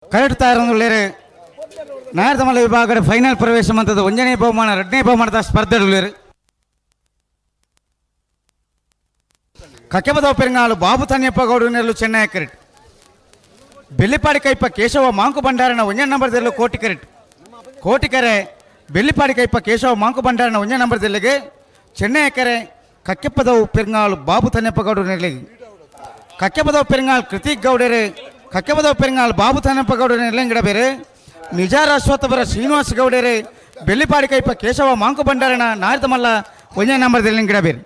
Correct ಇರೋದು ನಾಯರ್ದಮಲ್ಲ ವಿಭಾಗದ final ಪ್ರವೇಶ ಹಂತದ 1ನೇ ಬಹುಮಾನ 2ನೇ ಬಹುಮಾನದ ಸ್ಪರ್ಧೆಗಳು ಕಕ್ಕೆಬದವ ಪೆರಂಗಾಳು ಬಾಬು ತನ್ಯಪ್ಪ ಗೌಡ ನೆರಳು Chennai cricket Bellipadi ಕೈಪ Keshava Monk ಭಂಡಾರನ 1ನೇ ನಂಬರ್ದಲ್ಲೂ Kotikere Bellipadi ಕೈಪ Keshava Monk ಭಂಡಾರನ 1ನೇ ನಂಬರ್ದಲ್ಲಿಗೆ Chennai ಕೆರೆ ಕಕ್ಕೆಪದವು ಪೆರಂಗಾಳು ಬಾಬು ತನ್ಯಪ್ಪ ಗೌಡ ನೆರಳಿಗೆ ಕಕ್ಕೆಬದವ ಪೆರಂಗಾಳು ಕೃತಿಕ್ ಗೌಡರೇ ಕಕ್ಕೆಬದವ ಪೆರಂಗಾಳು ಬಾಬು ತನ್ಯಪ್ಪ ಗೌಡ ನೆರಳಿಂಗಿಡ ಬೇರೆ ನಿಜಾರ ಅಶ್ವತ್ಥಪುರ ಶ್ರೀನಿವಾಸ ಗೌಡರೇ ಬೆಳ್ಳಿಪಾಡಿ ಕೈಪ ಕೇಶವ ಮಾಂಕು ಭಂಡಾರನ ನಾಯರ್ದಮಲ್ಲ 1ನೇ ನಂಬರ್ದಲ್ಲಿ ಗಿಡ ಬೇರೆ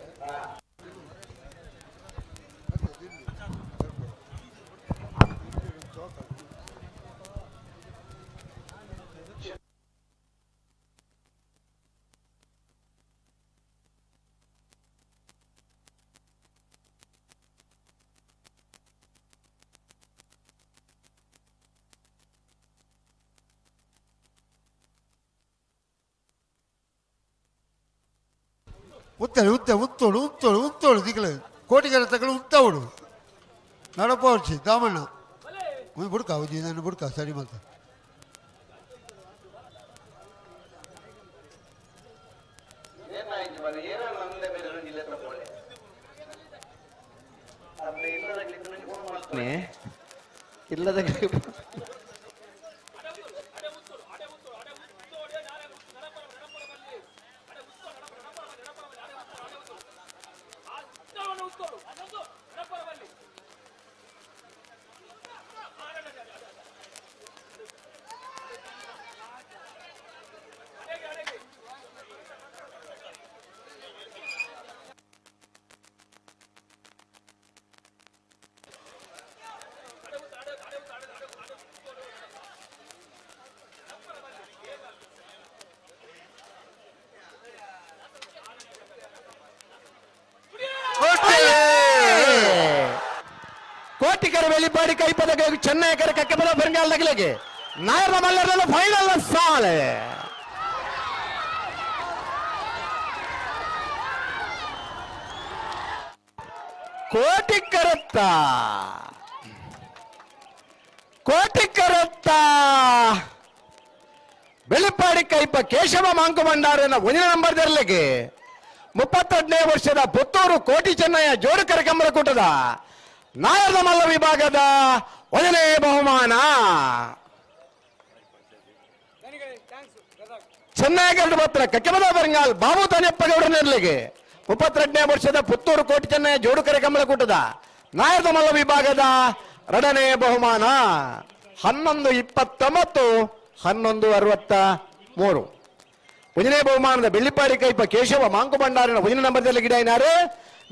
ಉತ್ತೋಡು ದಿಕ್ಕಲ ಕೋಟಿಗೆರೆ ತಗಳು ಉತ್ತವಡು ನಡಪೋರ್ಚಿ ದಾಮಣ್ಣ ಬುಡ್ಕ ನಾನು ಬುಡ್ಕ ಸರಿ ಮತ್ತೆ ಇಲ್ಲದ ಕೋಟಿಕೆರೆ ಬೆಳ್ಳಿಪಾಡಿ ಕೈಪದ ಚೆನ್ನೈ ಕೆರೆ ಕಕ್ಕೆಪದ ಬೆಂಗಾಲ್ ನಗಲಿಗೆ ನಾಯರ್ನ ಮಲ್ಲರನ್ನು ಫೈನಲ್ ಸಾಲೆ ಕೋಟಿಕೆರತ್ತ ಬೆಳ್ಳಿಪಾಡಿ ಕೈಪ ಕೇಶವ ಮಾಂಕು ಭಂಡಾರನ 1ನೇ ನಂಬರ್ದಲ್ಲಿಗೆ 32ನೇ ವರ್ಷದ ಪುತ್ತೂರು ಕೋಟಿ ಚೆನ್ನಯ್ಯ ಜೋಡು ಕರೆಕಂಬರ ಕೂಟದ ನಾಯರ್ದ ಮಲ್ಲ ವಿಭಾಗದ 1ನೇ ಬಹುಮಾನ ಚೆನ್ನೈ ಗರಡು ಪತ್ರ ಕಕ್ಕೆಬದ ಬೆರಂಗಾಲ್ ಬಾಬು ತನ್ಯಪ್ಪ ಗೌಡ ನೆರಳಿಗೆ 32ನೇ ವರ್ಷದ ಪುತ್ತೂರು ಕೋಟಿ ಚೆನ್ನಯ್ಯ ಜೋಡು ಕರೆಕಂಬರ ಕೂಟದ ನಾಯರ್ದ ಮಲ್ಲ ವಿಭಾಗದ 2ನೇ ಬಹುಮಾನ 11:29 11:63 1ನೇ ಬಹುಮಾನದ ಬೆಳ್ಳಿಪಾಡಿ ಕೈಪ ಕೇಶವ ಮಾಂಕು ಭಂಡಾರನ 1ನೇ ನಂಬರ್ದಲ್ಲಿ ಗಿಡ ಏನಾರು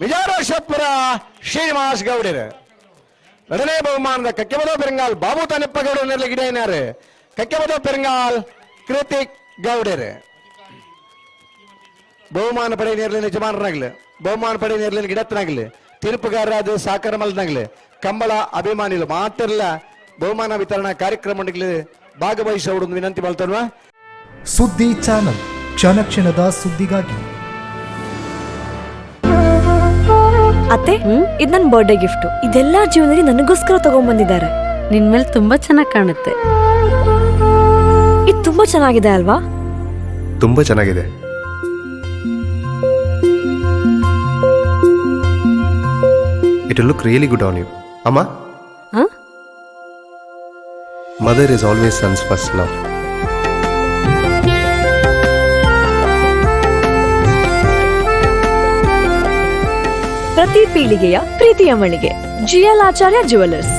ವಿಜಯರಾಜಪುರ ಶ್ರೀನಿವಾಸ ಗೌಡರು 2ನೇ ಬಹುಮಾನದ ಕಕ್ಕೆಬದ ಪೆರಂಗಾಲ್ ಬಾಬು ತನ್ಯಪ್ಪ ಗೌಡ ನೆರಳಿ ಗಿಡ ಏನಾರು ಕಕ್ಕೆಬದ ಪೆರಂಗಾಲ್ ಕೃತಿಕ್ ಗೌಡರು ಬಹುಮಾನ ಪಡೆ ನೇರ್ಲಿನ ಯಜಮಾನರಾಗ್ಲಿ ಬಹುಮಾನ ಪಡೆ ನೇರ್ಲಿನ ಗಿಡತ್ತನಾಗ್ಲಿ ತೀರ್ಪುಗಾರರಾದ ಸಾಕಾರ ಮಲ್ನಾಗ್ಲಿ ಕಂಬಳ ಅಭಿಮಾನಿಗಳು ಮಾತ್ರಲ್ಲ ಬಹುಮಾನ ವಿತರಣಾ ಕಾರ್ಯಕ್ರಮಗಳಿಗೆ ಭಾಗವಹಿಸುವ ವಿನಂತಿ ಮಾಡ್ತಾರ. ಸುದ್ದಿ ಚಾನಲ್ ಕ್ಷಣ ಕ್ಷಣದ ಸುದ್ದಿಗಾಗಿ. ಅತ್ತೆ ಇದು ನನ್ನ ಬರ್ಡೇ ಗಿಫ್ಟ್. ಇದೆಲ್ಲ ಜೀವನದಲ್ಲಿ ನನಗೋಸ್ಕರ ತಗೊಂಡ್ಬಂದಿದ್ದಾರೆ. ನಿನ್ ಮೇಲೆ ತುಂಬಾ ಚೆನ್ನಾಗಿ ಕಾಣುತ್ತೆ. ಇದು ತುಂಬಾ ಚೆನ್ನಾಗಿದೆ ಅಲ್ವಾ? ತುಂಬಾ ಚೆನ್ನಾಗಿದೆ. It will look really good on you. Amma? Huh? Mother is always son's first love. ಪ್ರತಿ ಪೀಳಿಗೆಯ ಪ್ರೀತಿಯ ಮಳಿಗೆ GL ಆಚಾರ್ಯ ಜ್ಯುವೆಲರ್ಸ್.